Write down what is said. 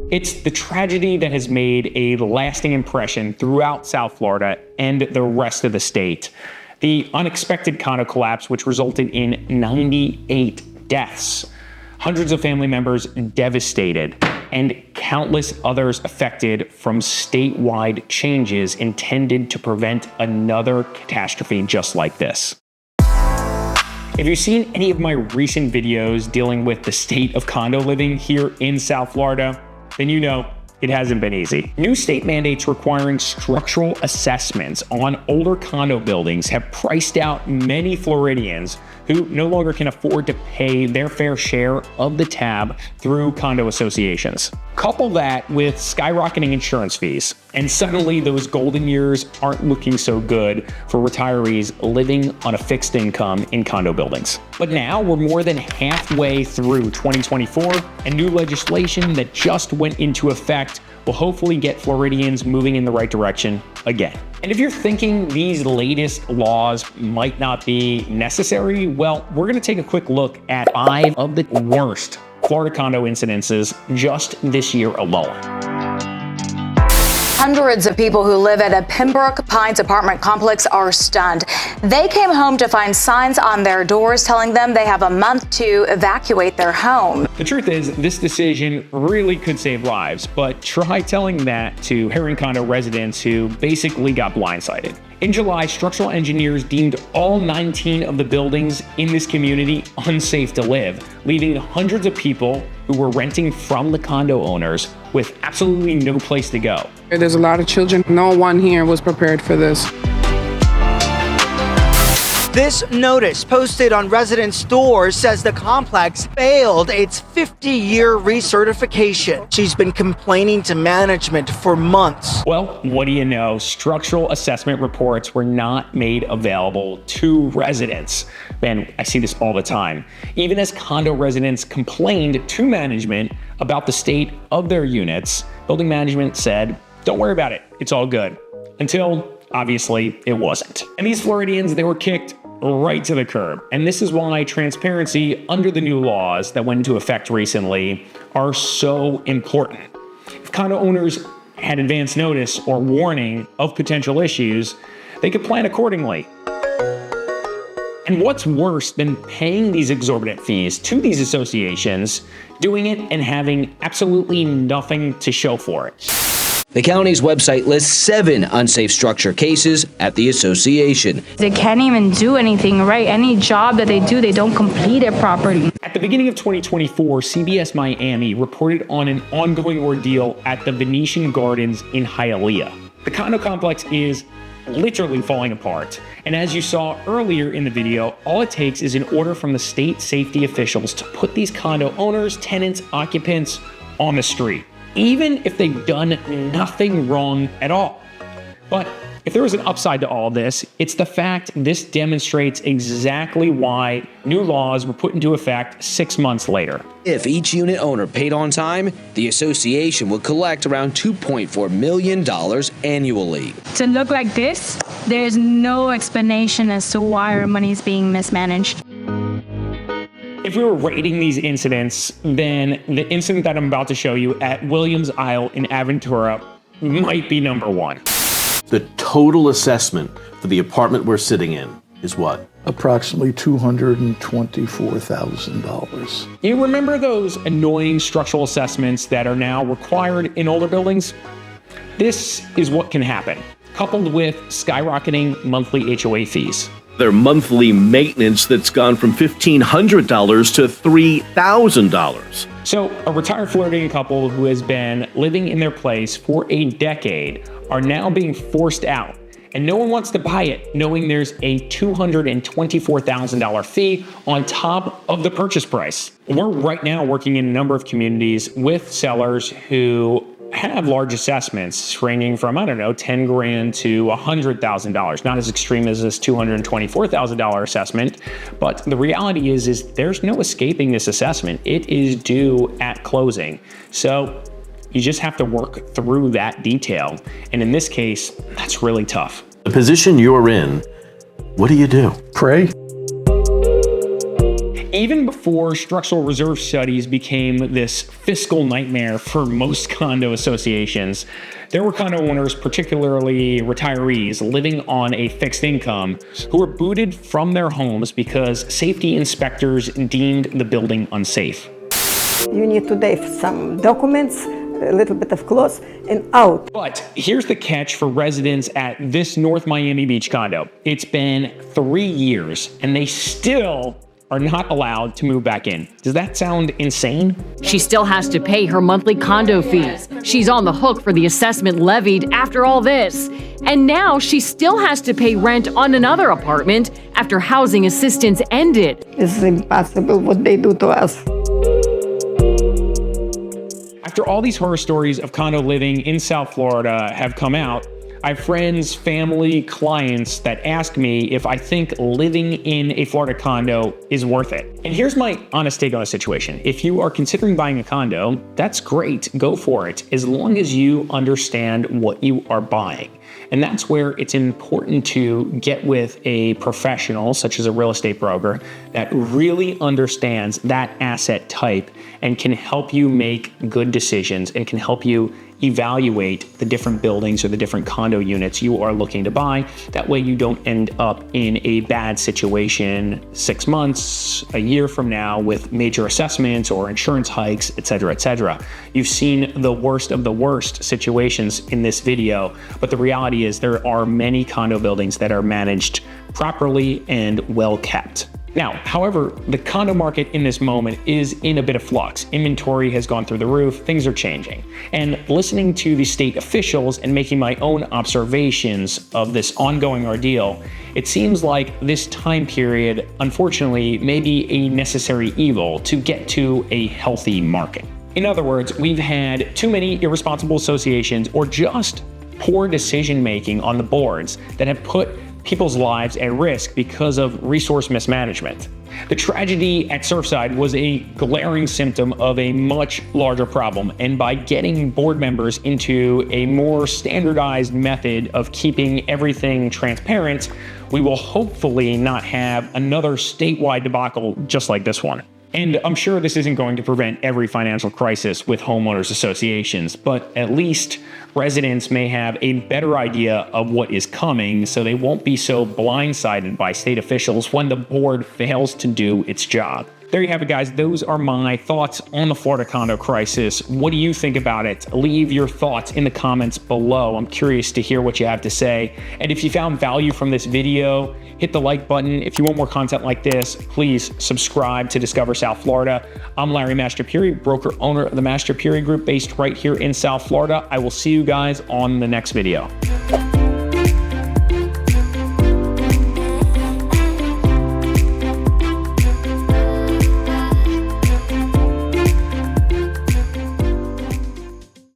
It's the tragedy that has made a lasting impression throughout South Florida and the rest of the state. The unexpected condo collapse, which resulted in 98 deaths, hundreds of family members devastated, and countless others affected from statewide changes intended to prevent another catastrophe just like this. If you've seen any of my recent videos dealing with the state of condo living here in South Florida, then you know it hasn't been easy. New state mandates requiring structural assessments on older condo buildings have priced out many Floridians who no longer can afford to pay their fair share of the tab through condo associations. Couple that with skyrocketing insurance fees, and suddenly those golden years aren't looking so good for retirees living on a fixed income in condo buildings. But now we're more than halfway through 2024, and new legislation that just went into effect will hopefully get Floridians moving in the right direction again. And if you're thinking these latest laws might not be necessary, well, we're gonna take a quick look at 5 of the worst Florida condo incidences just this year alone. Hundreds of people who live at a Pembroke Pines apartment complex are stunned. They came home to find signs on their doors telling them they have a month to evacuate their home. The truth is, this decision really could save lives, but try telling that to Heron Condo residents who basically got blindsided. In July, structural engineers deemed all 19 of the buildings in this community unsafe to live, leaving hundreds of people who were renting from the condo owners with absolutely no place to go. There's a lot of children. No one here was prepared for this. This notice posted on residents' doors says the complex failed its 50-year recertification. She's been complaining to management for months. Well, what do you know? Structural assessment reports were not made available to residents. Man, I see this all the time. Even as condo residents complained to management about the state of their units, building management said, "Don't worry about it, it's all good." Until, obviously, it wasn't. And these Floridians, they were kicked right to the curb. And this is why transparency under the new laws that went into effect recently are so important. If condo owners had advance notice or warning of potential issues, they could plan accordingly. And what's worse than paying these exorbitant fees to these associations, doing it and having absolutely nothing to show for it? The county's website lists 7 unsafe structure cases at the association. They can't even do anything right. Any job that they do, they don't complete it properly. At the beginning of 2024, CBS Miami reported on an ongoing ordeal at the Venetian Gardens in Hialeah. The condo complex is literally falling apart. And as you saw earlier in the video, all it takes is an order from the state safety officials to put these condo owners, tenants, occupants on the street, even if they've done nothing wrong at all. But if there was an upside to all this, it's the fact this demonstrates exactly why new laws were put into effect 6 months later. If each unit owner paid on time, the association would collect around $2.4 million annually. To look like this, there's no explanation as to why our money is being mismanaged. If we were rating these incidents, then the incident that I'm about to show you at Williams Isle in Aventura might be number 1. The total assessment for the apartment we're sitting in is what? Approximately $224,000. You remember those annoying structural assessments that are now required in older buildings? This is what can happen, coupled with skyrocketing monthly HOA fees. Their monthly maintenance that's gone from $1,500 to $3,000. So a retired Floridian couple who has been living in their place for a decade are now being forced out. And no one wants to buy it, knowing there's a $224,000 fee on top of the purchase price. We're right now working in a number of communities with sellers who have large assessments ranging from, $10,000 to $100,000. Not as extreme as this $224,000 assessment, but the reality is there's no escaping this assessment. It is due at closing. So you just have to work through that detail. And in this case, that's really tough. The position you're in, what do you do? Pray. Even before structural reserve studies became this fiscal nightmare for most condo associations, there were condo owners, particularly retirees, living on a fixed income who were booted from their homes because safety inspectors deemed the building unsafe. You need to take some documents, a little bit of clothes, and out. But here's the catch for residents at this North Miami Beach condo. It's been 3 years, and they still are not allowed to move back in. Does that sound insane? She still has to pay her monthly condo fees. She's on the hook for the assessment levied after all this. And now she still has to pay rent on another apartment after housing assistance ended. It's impossible what they do to us. After all these horror stories of condo living in South Florida have come out, I have friends, family, clients that ask me if I think living in a Florida condo is worth it. And here's my honest take on the situation. If you are considering buying a condo, that's great, go for it, as long as you understand what you are buying. And that's where it's important to get with a professional, such as a real estate broker, that really understands that asset type and can help you make good decisions and can help you evaluate the different buildings or the different condo units you are looking to buy. That way you don't end up in a bad situation 6 months, a year from now with major assessments or insurance hikes, etc., etc. You've seen the worst of the worst situations in this video, but the reality is there are many condo buildings that are managed properly and well kept. Now, however, the condo market in this moment is in a bit of flux. Inventory has gone through the roof, things are changing. And listening to the state officials and making my own observations of this ongoing ordeal, it seems like this time period, unfortunately, may be a necessary evil to get to a healthy market. In other words, we've had too many irresponsible associations or just poor decision-making on the boards that have put people's lives at risk because of resource mismanagement. The tragedy at Surfside was a glaring symptom of a much larger problem, and by getting board members into a more standardized method of keeping everything transparent, we will hopefully not have another statewide debacle just like this one. And I'm sure this isn't going to prevent every financial crisis with homeowners associations, but at least residents may have a better idea of what is coming so they won't be so blindsided by state officials when the board fails to do its job. There you have it, guys. Those are my thoughts on the Florida condo crisis. What do you think about it? Leave your thoughts in the comments below. I'm curious to hear what you have to say. And if you found value from this video, hit the like button. If you want more content like this, please subscribe to Discover South Florida. I'm Larry Mastrapuri, broker owner of the Mastrapuri Group based right here in South Florida. I will see you guys on the next video.